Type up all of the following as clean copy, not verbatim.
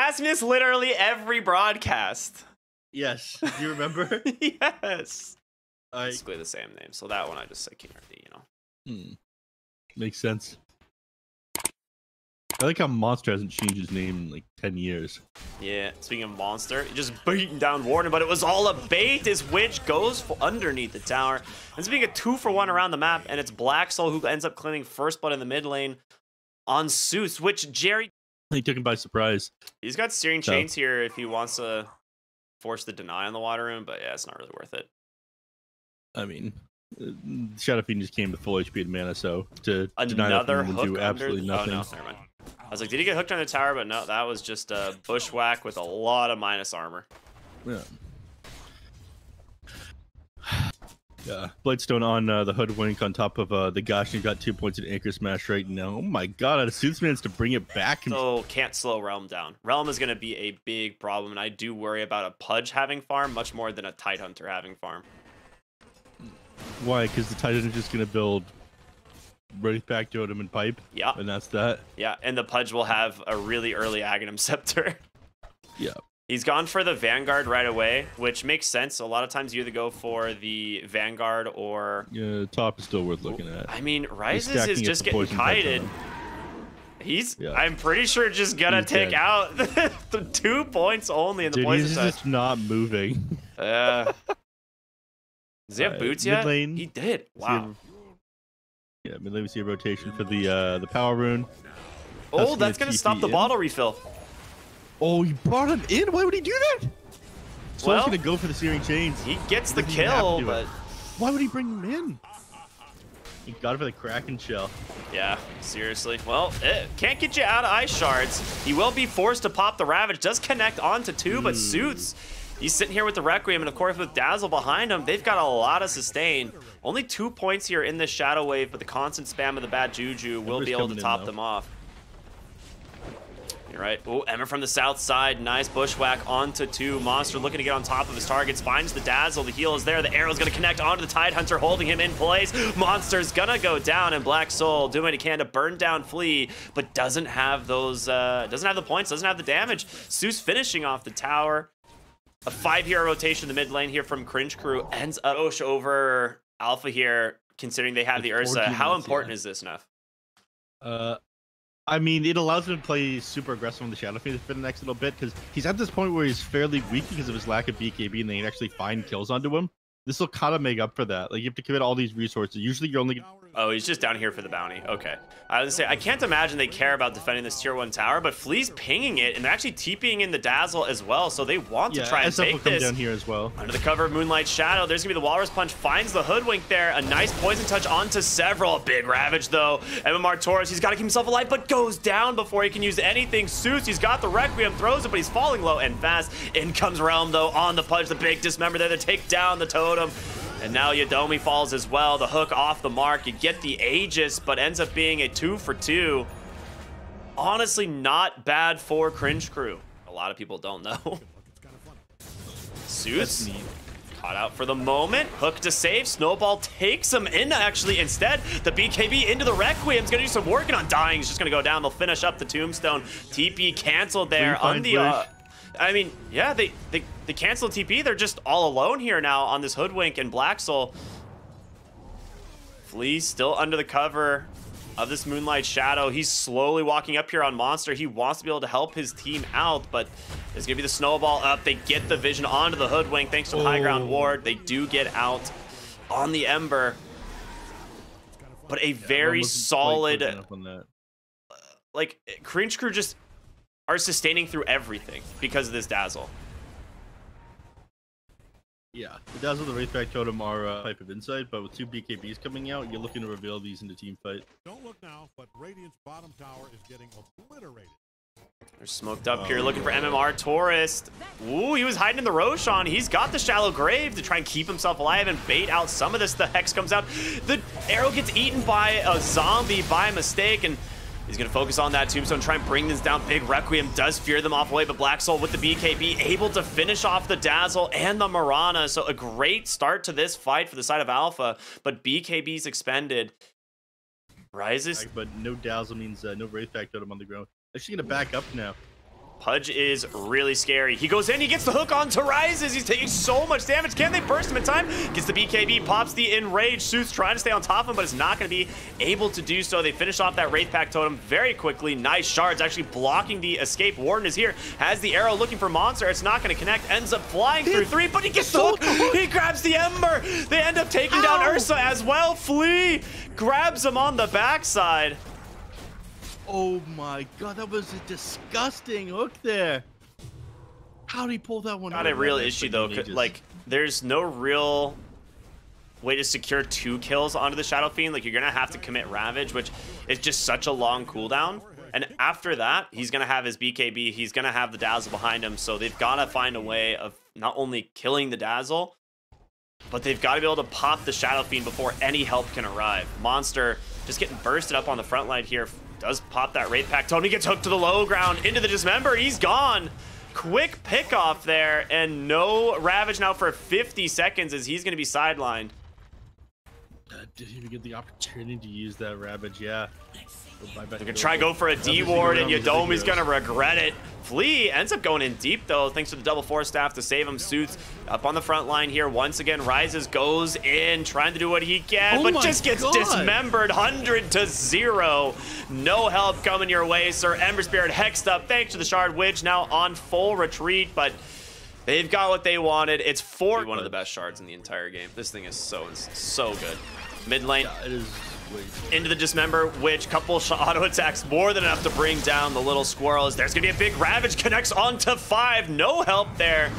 ask me this literally every broadcast. Yes. Do you remember? Yes. I Basically the same name. So that one I just said King RD, you know. Makes sense. I like how Monster hasn't changed his name in like 10 years. Yeah, speaking of Monster, just beating down Warden, but it was all a bait as Witch goes for underneath the tower. It's being a 2-for-1 around the map, and it's Black Soul who ends up claiming first blood in the mid lane on Zeus, which Jerry... He took him by surprise. He's got Searing Chains here if he wants to force the deny on the water room, but yeah, it's not really worth it. I mean, Shadow Fiend just came with full HP and mana, so to deny that Another would do hook absolutely under... nothing. Oh, no, never mind. I was like, did he get hooked on the tower? But no, that was just a bushwhack with a lot of minus armor. Yeah. Yeah. Blightstone on the Hoodwink on top of the Gash. He's got 2 points in Anchor Smash right now. Oh my god, out of Suitsman's to bring it back. So can't slow Realm down. Realm is going to be a big problem, and I do worry about a Pudge having farm much more than a Tidehunter having farm. Why? Because the Titan is just going to build Wraithback, Totem, and Pipe. Yeah. And that's that. Yeah, and the Pudge will have a really early Aghanim Scepter. Yeah. He's gone for the Vanguard right away, which makes sense. A lot of times you either go for the Vanguard or... Yeah, top is still worth looking at. I mean, Rises is just getting kited. He's, yeah. I'm pretty sure, just gonna take out the 2 points only in the poison he's touch. just not moving. Does he have boots yet? Mid-lane, he did. Wow. Yeah, mid lane we see a rotation for the power rune. Oh, that's gonna stop the bottle refill. Oh, he brought him in? Why would he do that? So Well, gonna go for the Searing Chains. He gets the kill, but... Why would he bring him in? He got it for the Kraken shell. Yeah, seriously. Well, it can't get you out of Ice Shards. He will be forced to pop the Ravage. Does connect onto 2, but Suits... He's sitting here with the Requiem, and of course with Dazzle behind him, they've got a lot of sustain. Only 2 points here in this Shadow Wave, but the constant spam of the bad Juju will be able to top them off. You're right. Oh, Emma from the south side. Nice bushwhack onto 2. Monster looking to get on top of his targets. Finds the Dazzle. The heal is there. The arrow's going to connect onto the Tidehunter, holding him in place. Monster's going to go down, and Black Soul doing what he can to burn down Flea, but doesn't have those, doesn't have the points, doesn't have the damage. Zeus finishing off the tower. A 5-hero rotation in the mid lane here from Cringe Crew ends up Osh over Alpha here, considering they have the Ursa. How important is this, Neff? I mean, it allows him to play super aggressive on the Shadow Fiend for the next little bit, because he's at this point where he's fairly weak because of his lack of BKB, and they can actually find kills onto him. This will kind of make up for that. Like, you have to commit all these resources. Usually you're only... Oh, he's just down here for the bounty. Okay. I was gonna say, I can't imagine they care about defending this tier 1 tower, but Flea's pinging it, and they're actually TPing in the Dazzle as well, so they want to try and take will this. Come down here as well. Under the cover of Moonlight Shadow, there's gonna be the Walrus Punch, finds the Hoodwink there. A nice poison touch onto several. Big Ravage, though. MMR Taurus, he's got to keep himself alive, but goes down before he can use anything. Zeus, he's got the Requiem, throws it, but he's falling low and fast. In comes Realm, though, on the Pudge. The big dismember there to take down the Totem. And now Yodomi falls as well. The hook off the mark. You get the Aegis, but ends up being a 2-for-2. Honestly, not bad for Cringe Crew. A lot of people don't know. Zeus caught out for the moment. Hook to save. Snowball takes him in, actually. Instead, the BKB into the Requiem's going to do some working on dying. He's just going to go down. They'll finish up the Tombstone. TP canceled there on the... I mean, yeah, they canceled TP. They're just all alone here now on this Hoodwink and Black Soul. Flea's still under the cover of this Moonlight Shadow. He's slowly walking up here on Monster. He wants to be able to help his team out, but there's going to be the snowball up. They get the vision onto the Hoodwink thanks to the high ground ward. They do get out on the Ember. But a very solid... Like, Cringe Crew just... are sustaining through everything because of this Dazzle. Yeah, the Dazzle, the Wraithback Totem are Pipe of Insight, but with 2 BKBs coming out, you're looking to reveal these into team fight. Don't look now, but Radiant's bottom tower is getting obliterated. They're smoked up here looking for MMR Tourist. Ooh, he was hiding in the Roshan. He's got the Shallow Grave to try and keep himself alive and bait out some of this. The Hex comes out. The arrow gets eaten by a zombie by mistake, and he's going to focus on that Tombstone, try and bring this down. Big Requiem does fear them off away, but Black Soul with the BKB able to finish off the Dazzle and the Mirana. So a great start to this fight for the side of Alpha, but BKB's expended. Rises. But no Dazzle means no Wraithback Totem on the ground. Actually going to back up now. Pudge is really scary. He goes in, he gets the hook onto Rises. He's taking so much damage. Can they burst him in time? Gets the BKB, pops the Enrage. Sooth's trying to stay on top of him, but is not going to be able to do so. They finish off that Wraith Pack Totem very quickly. Nice shards, actually blocking the escape. Warden is here, has the arrow looking for Monster. It's not going to connect, ends up flying through 3, but he gets the hook. He grabs the Ember. They end up taking down Ursa as well. Flea grabs him on the backside. Oh my god, that was a disgusting hook there. How'd he pull that one out? Not a real issue though. Like, there's no real way to secure 2 kills onto the Shadow Fiend. Like, you're gonna have to commit Ravage, which is just such a long cooldown. And after that, he's gonna have his BKB. He's gonna have the Dazzle behind him. So they've gotta find a way of not only killing the Dazzle, but they've got to be able to pop the Shadow Fiend before any help can arrive. Monster just getting bursted up on the front line here. Does pop that Wraith Pack. Tony gets hooked to the low ground, into the Dismember. He's gone. Quick pick off there, and no Ravage now for 50 seconds as he's going to be sidelined. Didn't even get the opportunity to use that Ravage, yeah. They're going to try go for a D-Ward, and Yadomi's going to regret it. Flea ends up going in deep, though, thanks to the double force staff to save him. Suits up on the front line here. Once again, Rises goes in, trying to do what he can, but just gets dismembered 100-0. No help coming your way, sir. Ember Spirit hexed up, thanks to the Shard Witch, now on full retreat, but they've got what they wanted. It's one of the best shards in the entire game. This thing is so good. Mid lane. Yeah, it is. Into the Dismember, which couple auto attacks more than enough to bring down the little squirrels. There's gonna be a big Ravage, connects onto 5. No help there,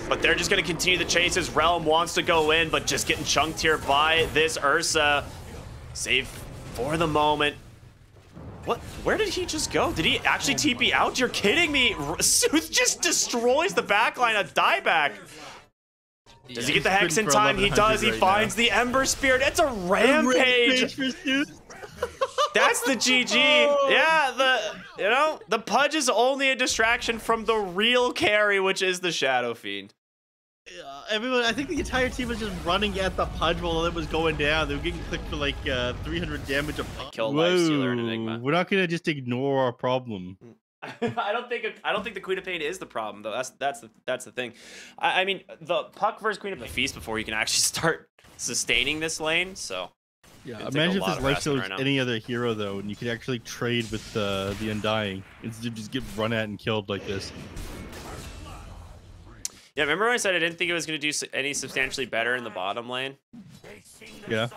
but they're just gonna continue the chase. His Realm wants to go in, but just getting chunked here by this Ursa. Save for the moment. What? Where did he just go? Did he actually TP out? You're kidding me. Sooth just destroys the backline, a dieback. Does he get the Hex in time? He does. He finds the Ember Spirit. It's a rampage. That's the GG. Yeah, the Pudge is only a distraction from the real carry, which is the Shadow Fiend. Everyone, I think the entire team was just running at the Pudge while it was going down. They were getting clicked for like 300 damage a pop. Kill Lifestealer and Enigma. We're not gonna just ignore our problem. I don't think the Queen of Pain is the problem though. That's the thing. I mean, the Puck versus Queen of the Feast before you can actually start sustaining this lane. So yeah, imagine if this Lifestealer was any other hero though, and you could actually trade with the Undying instead of just get run at and killed like this. Yeah, remember when I said I didn't think it was going to do any substantially better in the bottom lane? Yeah.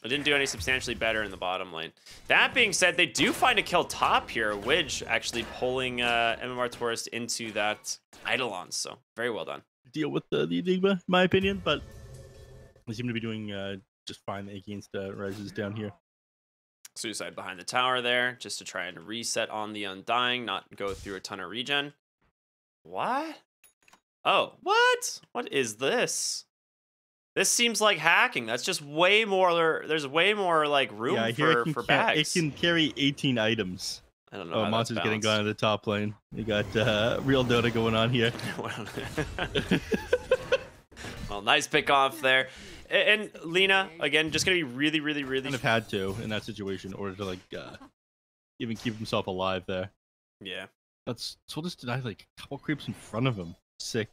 It didn't do any substantially better in the bottom lane. That being said, they do find a kill top here. Widge actually pulling MMR Tourist into that Eidolon, so very well done. Deal with the Enigma, in my opinion, but they seem to be doing just fine against Rises down here. Suicide behind the tower there, just to try and reset on the Undying, not go through a ton of regen. What? Oh, what? What is this? This seems like hacking. That's just way more. There's way more like room for bags. It can carry 18 items. I don't know. Oh, Monster's getting gone to the top lane. You got real Dota going on here. Well, nice pick off there. And Lina again, just gonna be really. Kind of had to in that situation in order to like even keep himself alive there. Yeah. So we'll just deny like a couple creeps in front of him. Sick.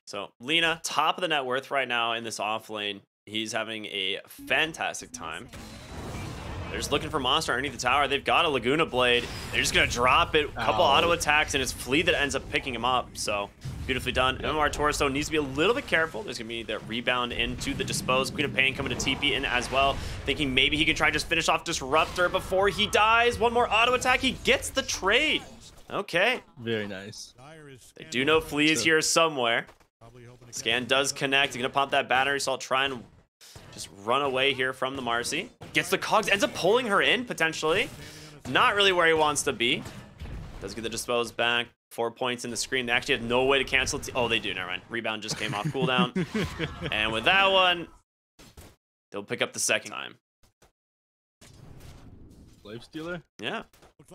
So Lina, top of the net worth right now in this off lane. He's having a fantastic time. They're just looking for Monster underneath the tower. They've got a Laguna Blade. They're just gonna drop it. A couple auto attacks, and it's Flea that ends up picking him up. So beautifully done. Yep. MMR Torso needs to be a little bit careful. There's gonna be that rebound into the Dispose. Queen of Pain coming to TP in as well, thinking maybe he can try just finish off Disruptor before he dies. One more auto attack. He gets the trade. Okay. Very nice. They do know Flea is here somewhere. Scan does connect. He's gonna pop that battery, so I'll try and just run away here from the Marcy. Gets the cogs, ends up pulling her in, potentially. Not really where he wants to be. Does get the Dispose back. 4 points in the screen. They actually have no way to cancel. Oh, they do. Never mind. Rebound just came off cooldown. And with that one, they'll pick up the second time. Lifestealer? Yeah.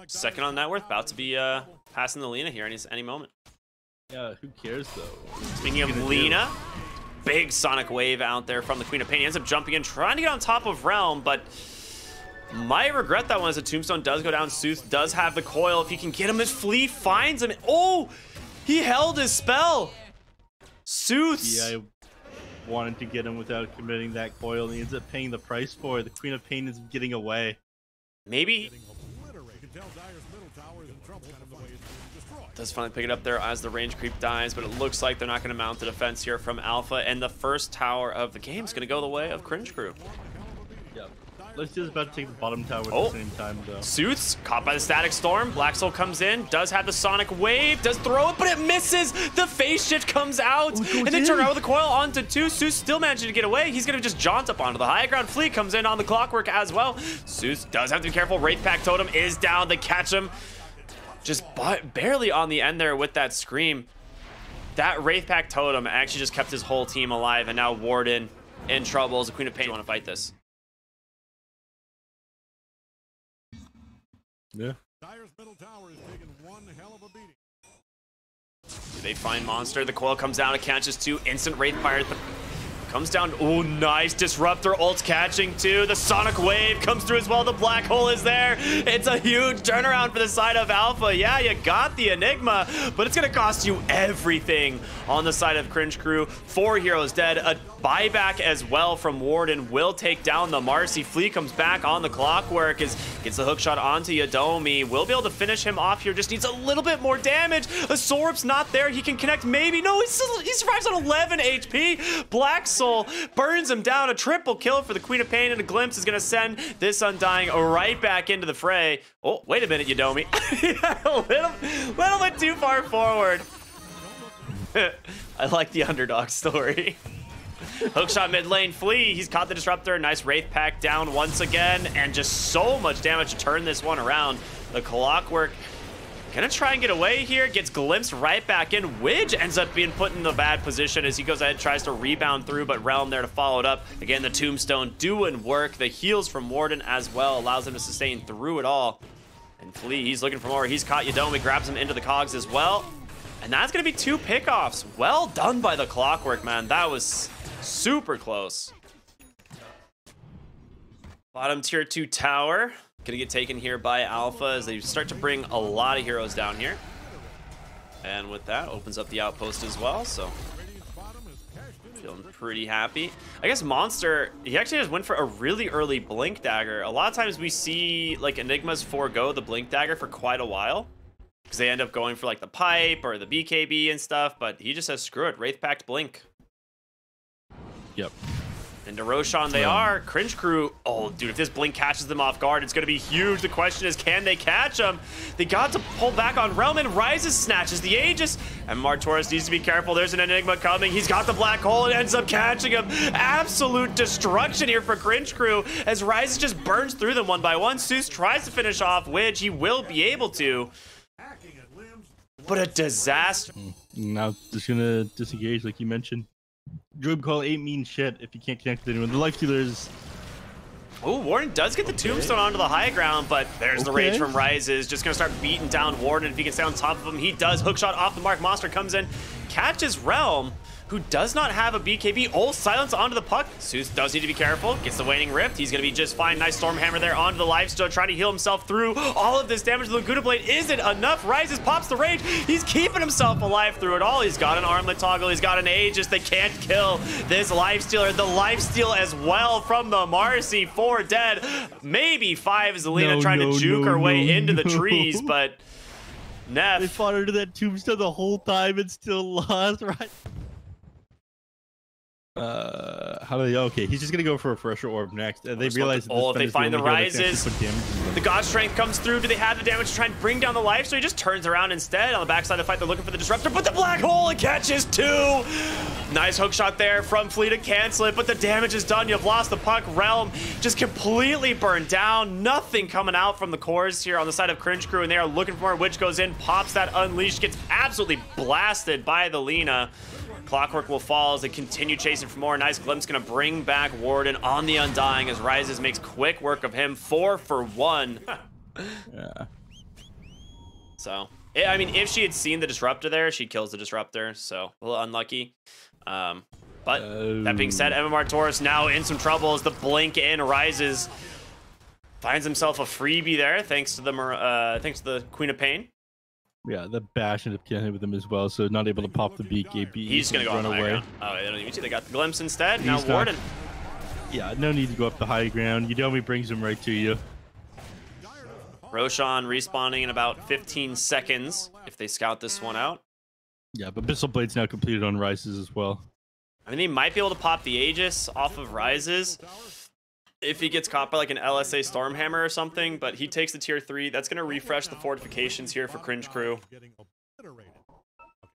Second on net worth. About to be passing the Lina here any moment. Yeah, who cares though? Speaking of Lina, big Sonic Wave out there from the Queen of Pain. He ends up jumping in, trying to get on top of Realm, but Might regret that one as the tombstone does go down. Sooth does have the coil. If he can get him, his Flea finds him. Oh, he held his spell. Sooth. Yeah, I wanted to get him without committing that coil, and he ends up paying the price for it. The Queen of Pain is getting away. Maybe. Does finally pick it up there as the range creep dies, but it looks like they're not going to mount the defense here from Alpha, and the first tower of the game is going to go the way of Cringe Crew. Yep. Let's just about to take the bottom tower at the same time, though. Sooth's caught by the static storm. Black Soul comes in, does have the sonic wave, does throw it, but it misses. The phase shift comes out, and they turn around with the coil onto 2. Sooth still managing to get away. He's going to just jaunt up onto the high ground. Flea comes in on the clockwork as well. Sooth does have to be careful. Wraith Pack Totem is down. They catch him. Just barely on the end there with that Scream. That Wraith Pack Totem actually just kept his whole team alive, and now Warden in trouble as the Queen of Pain. Want to fight this? Yeah. Dire's middle tower is taking one hell of a beating. Do they find Monster? The coil comes down, it catches 2. Instant Wraith Pirate. Comes down. Oh, nice. Disruptor ult's catching too. The sonic wave comes through as well. The black hole is there. It's a huge turnaround for the side of Alpha. Yeah, you got the Enigma, but it's going to cost you everything on the side of Cringe Crew. 4 heroes dead. A buyback as well from Warden will take down the Marcy. Flea comes back on the clockwork. Gets the hook shot onto Yadomi. Will be able to finish him off here. Just needs a little bit more damage. A Sorup's not there. He can connect maybe. No, he survives on 11 HP. Black Soul burns him down. A triple kill for the Queen of Pain, and a glimpse is going to send this Undying right back into the fray. Oh, wait a minute, Yadomi. a little bit too far forward. I like the underdog story. Hookshot mid lane. Flea, he's caught the disruptor. Nice Wraith Pack down once again, and just so much damage to turn this one around. The clockwork gonna try and get away here, gets glimpsed right back in. Widge ends up being put in the bad position as he goes ahead, tries to rebound through, but Realm there to follow it up. Again, the tombstone doing work. The heals from Warden as well allows him to sustain through it all. And Flea, he's looking for more. He's caught Yadomi, grabs him into the cogs as well. And that's gonna be 2 pickoffs. Well done by the clockwork, man. That was super close. Bottom tier 2 tower gonna get taken here by Alpha as they start to bring a lot of heroes down here. And with that, opens up the outpost as well, so feeling pretty happy. I guess Monster, he actually just went for a really early Blink Dagger. A lot of times we see like Enigmas forego the Blink Dagger for quite a while because they end up going for like the pipe or the BKB and stuff, but he just says screw it, Wraith Pact Blink. Yep. Into Roshan they are. Cringe Crew, oh dude, if this blink catches them off guard, it's gonna be huge. The question is, can they catch them? They got to pull back on Realm, and Rises snatches the Aegis, and Martoris needs to be careful. There's an Enigma coming. He's got the black hole and ends up catching him. Absolute destruction here for Cringe Crew as Rises just burns through them one by one. Seuss tries to finish off Widge. He will be able to, but a disaster. Now just gonna disengage like you mentioned. Druid Call ain't mean shit if you can't connect with anyone. The Lifestealer is... Oh, Warden does get the tombstone onto the high ground, but there's the rage from Rises. Just gonna start beating down Warden. If he can stay on top of him, he does. Hookshot off the mark. Monster comes in, catches Realm, who does not have a BKB. Oh, silence onto the puck. Seuss does need to be careful. Gets the Waning Rift. He's gonna be just fine. Nice Stormhammer there onto the Lifesteal, trying to heal himself through all of this damage. The Laguna Blade isn't enough. Rises, pops the rage. He's keeping himself alive through it all. He's got an armlet toggle. He's got an Aegis. They can't kill this Lifestealer. The Lifesteal as well from the Marcy. 4 dead. Maybe 5 is Alina trying to juke her way into the trees, but neph. They fought under that tombstone the whole time and still lost, right? How do they? Okay, he's just gonna go for a fresher orb next. They realize that if they find the Rises, the God Strength comes through. Do they have the damage to try and bring down the life? So he just turns around instead. On the backside of the fight, they're looking for the Disruptor, but the Black Hole, it catches 2. Nice hook shot there from Flea to cancel it, but the damage is done. You've lost the puck. Realm just completely burned down. Nothing coming out from the cores here on the side of Cringe Crew, and they are looking for more. Witch goes in, pops that Unleashed, gets absolutely blasted by the Lina. Clockwork will fall as they continue chasing for more. Nice glimpse, gonna bring back Warden on the Undying as Rises makes quick work of him. 4 for 1. Yeah. So, I mean, if she had seen the Disruptor there, she kills the Disruptor. So, a little unlucky. But that being said, MMR Taurus now in some trouble as the blink in Rises. Finds himself a freebie there, thanks to the Queen of Pain. Yeah, the bash ended up getting hit with him as well, so not able to pop the BKB. He's gonna go on the high ground. Oh, they don't even see. They got the glimpse instead. Now Warden. Yeah, no need to go up the high ground. Yudomi brings him right to you. Roshan respawning in about 15 seconds if they scout this one out. Yeah, but Abyssal Blade's now completed on Rises as well. I mean, he might be able to pop the Aegis off of Rises if he gets caught by like an LSA Stormhammer or something, but he takes the tier 3. That's going to refresh the fortifications here for Cringe Crew.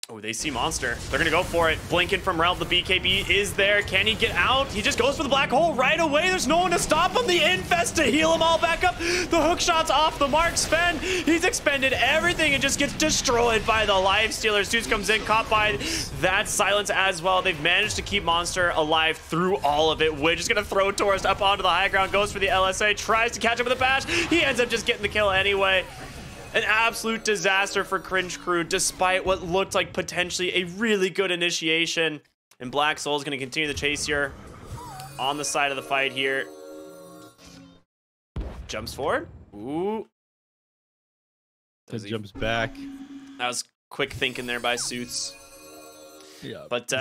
Oh, they see Monster. They're going to go for it. Blinking from Realm. The BKB is there. Can he get out? He just goes for the black hole right away. There's no one to stop him. The infest to heal him all back up. The hook shot's off the mark. Sven, he's expended everything and just gets destroyed by the life stealer. Zeus comes in, caught by that silence as well. They've managed to keep Monster alive through all of it. Widge is going to throw Taurus up onto the high ground. Goes for the LSA. Tries to catch up with a bash. He ends up just getting the kill anyway. An absolute disaster for Cringe Crew, despite what looked like potentially a really good initiation. And Black Soul is going to continue the chase here on the side of the fight here. Jumps forward. Ooh. Jumps back. That was quick thinking there by Suits. Yeah. But,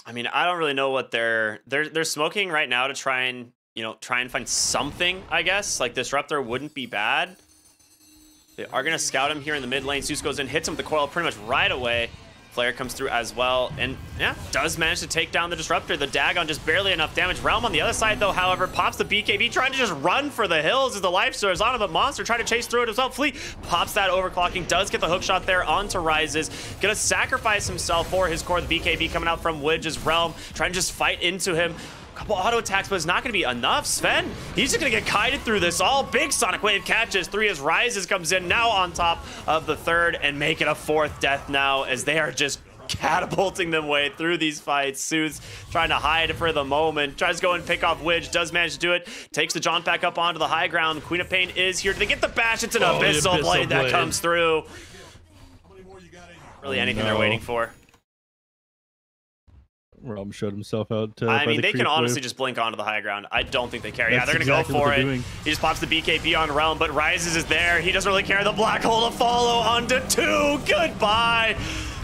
I mean, I don't really know what they're smoking right now to try and, you know, try and find something, I guess. Like, Disruptor wouldn't be bad. They are going to scout him here in the mid lane. Zeus goes in, hits him with the coil pretty much right away. Flare comes through as well. And, yeah, does manage to take down the Disruptor. The Dagon just barely enough damage. Realm on the other side, though, however, pops the BKB, trying to just run for the hills as the life stealer is on him. But Monster trying to chase through it as well. Fleet pops that overclocking, does get the hook shot there onto Rises. Gonna sacrifice himself for his core. The BKB coming out from Widge's Realm, trying to just fight into him. Couple auto attacks, but it's not going to be enough. Sven, he's just going to get kited through this all. Big Sonic Wave catches 3 as Rises comes in now on top of the 3rd and make it a 4th death now as they are just catapulting them way through these fights. Suits trying to hide for the moment, tries to go and pick off Widge, does manage to do it, takes the jaunt back up onto the high ground. Queen of Pain is here. Do they get the bash? It's an Abyssal Blade that comes through. Really anything they're waiting for. Realm showed himself out. I mean, they can honestly just blink onto the high ground. I don't think they care. Yeah, they're going to go for it. He just pops the BKB on Realm, but Rises is there. He doesn't really care. The black hole to follow onto 2. Goodbye.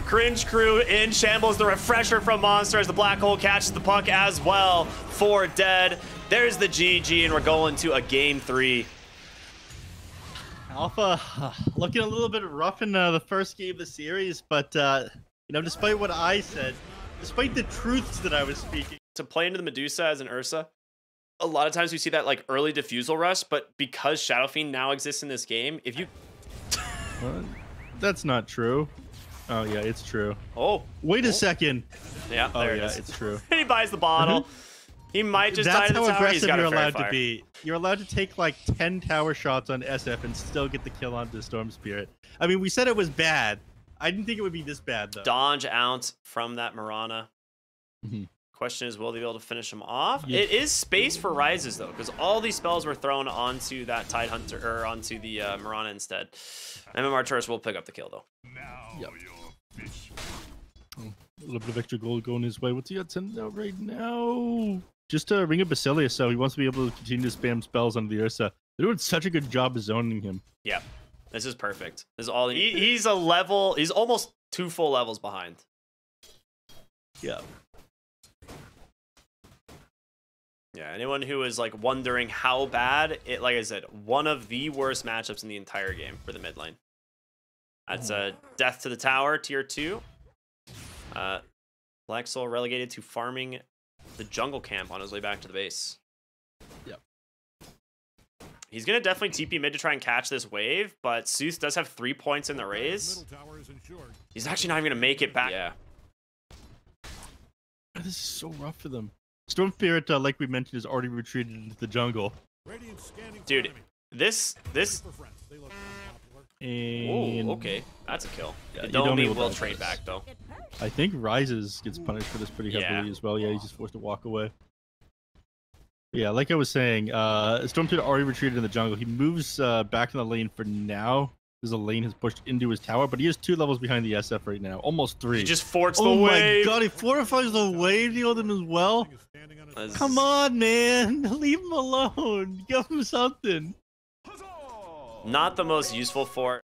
Cringe Crew in shambles. The refresher from Monster as the black hole catches the puck as well. 4 dead. There's the GG, and we're going to a game 3. Alpha looking a little bit rough in the first game of the series, but you know, despite what I said, despite the truths that I was speaking. To play into the Medusa as an Ursa, a lot of times we see that like early diffusal rush, but because Shadow Fiend now exists in this game, if you... That's not true. Oh, yeah, it's true. Oh. Wait a second. Yeah, there it is. It's true. He buys the bottle. He might just die to the tower. That's how aggressive you're allowed to be. You're allowed to take like 10 tower shots on SF and still get the kill onto the Storm Spirit. I mean, we said it was bad. I didn't think it would be this bad, though. Dodge out from that Mirana. Question is, will they be able to finish him off? Yeah. It is space for Rises, though, because all these spells were thrown onto that Tide Hunter, or onto the Mirana instead. MMR Tourist will pick up the kill, though. Yep. A little bit of extra gold going his way. What's he got sent out right now? Just a Ring of Basilius, so he wants to be able to continue to spam spells on the Ursa. They're doing such a good job of zoning him. Yeah. This is perfect. This is all he's a level. He's almost 2 full levels behind. Yeah. Yeah. Anyone who is like wondering how bad it, like I said, one of the worst matchups in the entire game for the mid lane. That's a death to the tower, tier 2. Black Soul relegated to farming the jungle camp on his way back to the base. Yep. He's going to definitely TP mid to try and catch this wave, but Zeus does have 3 points in the raise. He's actually not even going to make it back. Yeah. This is so rough for them. Storm Spirit, like we mentioned, has already retreated into the jungle. Dude, this... And... Oh, okay. That's a kill. Yeah, Yudomi will trade back, though. I think Rises gets punished for this pretty heavily as well. Yeah, he's just forced to walk away. Yeah, like I was saying, Storm Spirit already retreated in the jungle. He moves back in the lane for now, because the lane has pushed into his tower, but he is 2 levels behind the SF right now. Almost 3. He just forts the Oh wave. my god, he fortifies the wave, healed him as well. Standing on his Let's- Come on, man. Leave him alone. Give him something. Not the most useful for.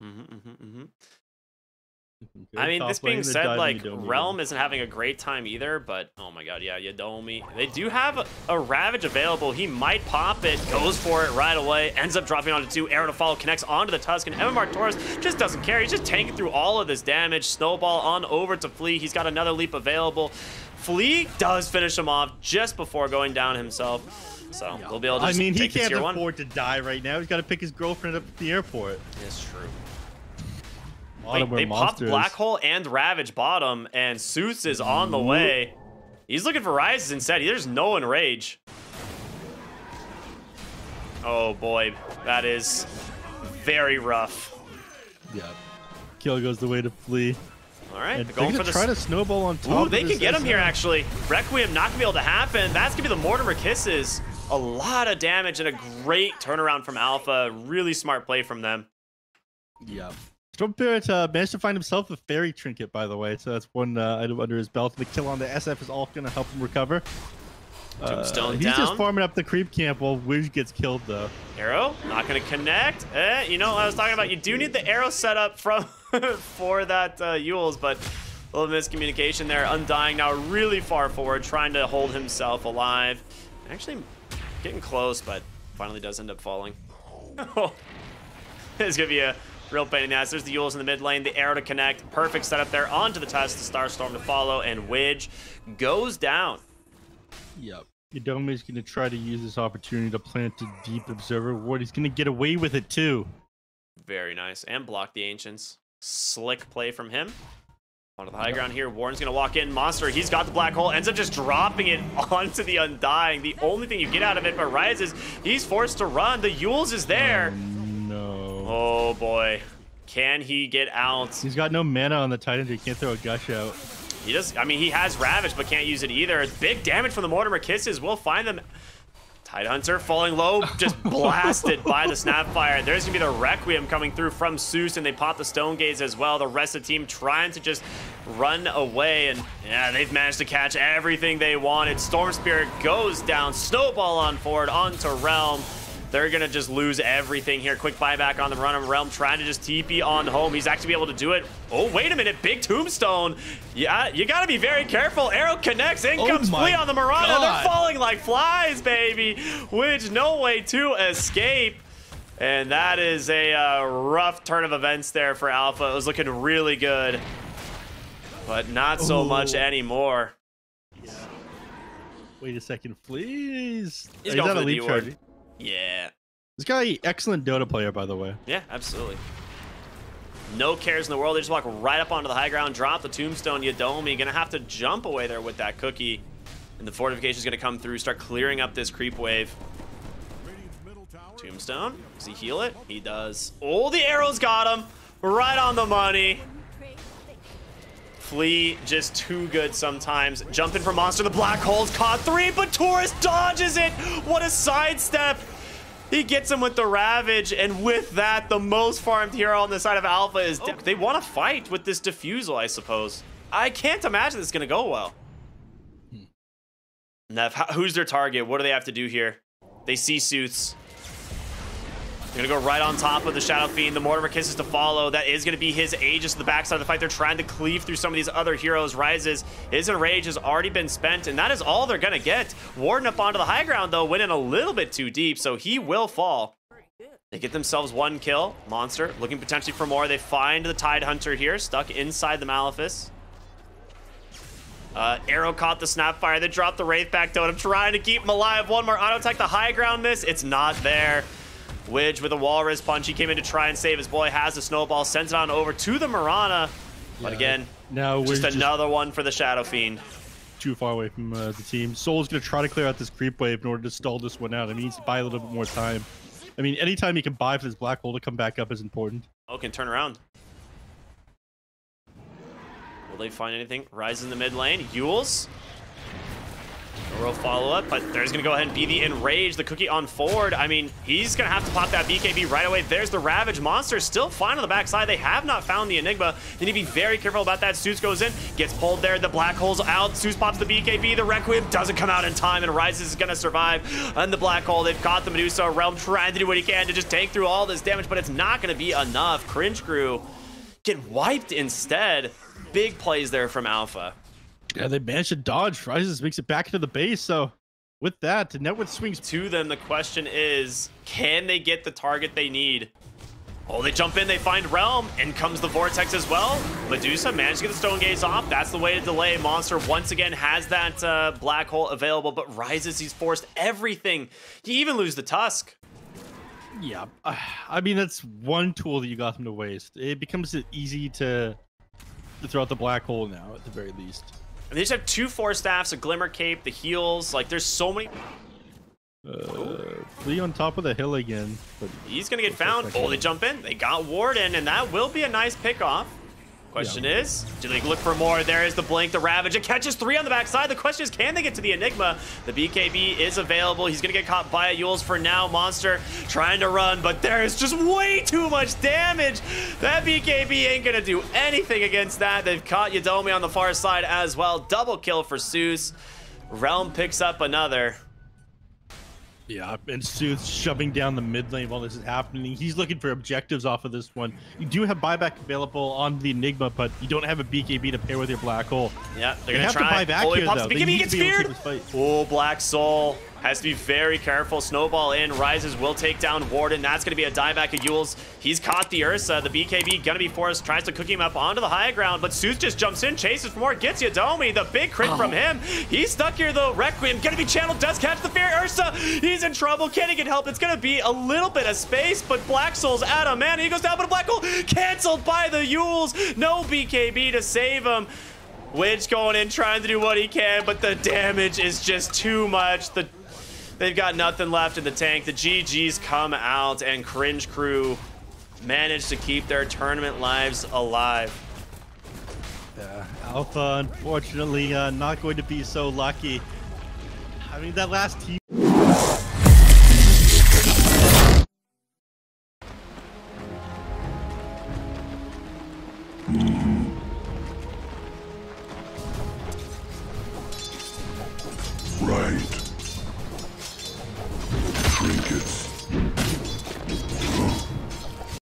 I mean, this being said, like, Realm isn't having a great time either, but oh my god, yeah, Yadomi. They do have a Ravage available. He might pop it, goes for it right away, ends up dropping onto 2, arrow to follow, connects onto the Tusk, and MMR Torres just doesn't care. He's just tanking through all of this damage. Snowball on over to Flea. He's got another leap available. Flea does finish him off just before going down himself. So we'll be able to I mean, he take can't tier 1. afford to die right now. He's got to pick his girlfriend up at the airport. It's true. Wait, They popped Black Hole and Ravage bottom, and Suits is on the way. He's looking for Rises instead. There's no Enrage. Oh boy, that is very rough. Yeah. Kill goes the way to Flea. All right, And they're going for the. try to snowball on top. Ooh, of they this can get him SM. here actually. Requiem not gonna be able to happen. That's gonna be the Mortimer Kisses. A lot of damage and a great turnaround from Alpha. Really smart play from them. Yeah. Storm Spirit managed to find himself a fairy trinket, by the way, so that's one item under his belt. The kill on the SF is all going to help him recover. Tombstone he's down. just farming up the creep camp while Wiz gets killed, though. Arrow, not gonna connect. You know what I was talking about? You do need the arrow set up from for that Yules, but a little miscommunication there. Undying now really far forward, trying to hold himself alive. Actually getting close, but finally does end up falling. It's gonna be a real pain in the ass. There's the Yules in the mid lane, the arrow to connect. Perfect setup there onto the Tusk, the Starstorm to follow, and Widge goes down. Yep. Yadomi's going to try to use this opportunity to plant a deep observer ward. He's going to get away with it, too. Very nice. And block the Ancients. Slick play from him. Onto the high ground here. Warren's going to walk in. Monster, he's got the black hole. Ends up just dropping it onto the Undying. The only thing you get out of it but rises. He's forced to run. The Yules is there. No. Oh, boy. Can he get out? He's got no mana on the Titan. He can't throw a gush out. He does. I mean, he has Ravage, but can't use it either. Big damage from the Mortimer Kisses. We'll find them. Tidehunter falling low, just blasted by the Snapfire. There's going to be the Requiem coming through from Seuss, and they pop the Stone Gaze as well. The rest of the team trying to just run away, and yeah, they've managed to catch everything they wanted. Storm Spirit goes down. Snowball on forward onto Realm. They're going to just lose everything here. Quick buyback on the run of Realm, trying to just TP on home. He's actually able to do it. Oh, wait a minute. Big Tombstone. Yeah, you got to be very careful. Arrow connects. In comes Flea on the Mirana. God. They're falling like flies, baby. Which, no way to escape. And that is a rough turn of events there for Alpha. It was looking really good, but not so much anymore. Wait a second, please. He's going on for a the leap D-ward. charge. Yeah. This guy, excellent Dota player, by the way. Yeah, absolutely. No cares in the world. They just walk right up onto the high ground, drop the Tombstone. Yadomi gonna have to jump away there with that cookie. And the fortification is gonna come through, start clearing up this creep wave. Tombstone, does he heal it? He does. Oh, the arrows got him. Right on the money. Flea just too good sometimes. Jumping for Monster, the black hole's caught 3, but Taurus dodges it. What a sidestep. He gets him with the Ravage, and with that, the most farmed hero on the side of Alpha is dead. They want to fight with this Diffusal, I suppose. I can't imagine this is going to go well. Neph, who's their target? What do they have to do here? They see Suits. Gonna go right on top of the Shadow Fiend. The Mortimer Kisses to follow. That is gonna be his Aegis to the backside of the fight. They're trying to cleave through some of these other heroes. Rises. His Enrage has already been spent, and that is all they're gonna get. Warden up onto the high ground, though, went in a little bit too deep, so he will fall. They get themselves 1 kill. Monster looking potentially for more. They find the Tidehunter here, stuck inside the Malefice. Arrow caught the Snapfire. They dropped the Wraith back Totem, trying to keep him alive. One more auto attack. The high ground miss. It's not there. Widge with a Walrus Punch. He came in to try and save his boy. Has the Snowball. Sends it on over to the Mirana. But again, now just another one for the Shadow Fiend. Too far away from the team. Soul's going to try to clear out this creep wave in order to stall this one out. I mean, he needs to buy a little bit more time. I mean, anytime he can buy for this black hole to come back up is important. Oh, can turn around. Will they find anything? Rise in the mid lane. Yules. Real follow-up, but there's going to go ahead and be the Enrage, the cookie on forward. I mean, he's going to have to pop that BKB right away. There's the Ravage. Monster still fine on the backside. They have not found the Enigma. They need to be very careful about that. Zeus goes in, gets pulled there. The Black Hole's out. Zeus pops the BKB. The Requiem doesn't come out in time, and Rises is going to survive in the Black Hole. They've got the Medusa Realm trying to do what he can to just tank through all this damage, but it's not going to be enough. Cringe crew get wiped instead. Big plays there from Alpha. Yeah, they managed to dodge. Rises makes it back into the base. So with that, the network swings to them. The question is, can they get the target they need? Oh, they jump in, they find Realm, and comes the Vortex as well. Medusa managed to get the Stone Gaze off. That's the way to delay. Monster once again has that Black Hole available, but Rises, he's forced everything. You even lose the Tusk. Yeah, I mean, that's one tool that you got them to waste. It becomes easy to throw out the Black Hole now, at the very least. And they just have 2 Force Staffs, a Glimmer Cape, the heals. Like, there's so many. Flea on top of the hill again. But he's going to get found. Oh, they jump in. They got Warden, and that will be a nice pickoff. Question is, do they look for more? There is the Blink, the Ravage. It catches 3 on the backside. The question is, can they get to the Enigma? The BKB is available. He's going to get caught by a Yules for now. Monster trying to run, but there is just way too much damage. That BKB ain't going to do anything against that. They've caught Yadomi on the far side as well. Double kill for Zeus. Realm picks up another. Yeah, and Zeus shoving down the mid lane while this is happening. He's looking for objectives off of this one. You do have buyback available on the Enigma, but you don't have a BKB to pair with your Black Hole. Yeah, they're going to try. To buy back oh, he here, pops though. the BKB, he gets feared. Oh, Black Soul has to be very careful. Snowball in. Rises will take down Warden. That's going to be a dieback of Yules. He's caught the Ursa. The BKB going to be forced. Tries to cook him up onto the high ground, but Zeus just jumps in, chases for more, gets Yadomi. The big crit from him. He's stuck here, though. Requiem going to be channeled. Does catch the fear. Ursa, he's in trouble. Can he get help? It's going to be a little bit of space, but Black Soul's out of mana. He goes down, but a Black Hole canceled by the Yules. No BKB to save him. Widge going in, trying to do what he can, but the damage is just too much. They've got nothing left in the tank. The GGs come out, and Cringe crew managed to keep their tournament lives alive. Yeah, Alpha, unfortunately, not going to be so lucky. I mean, that last team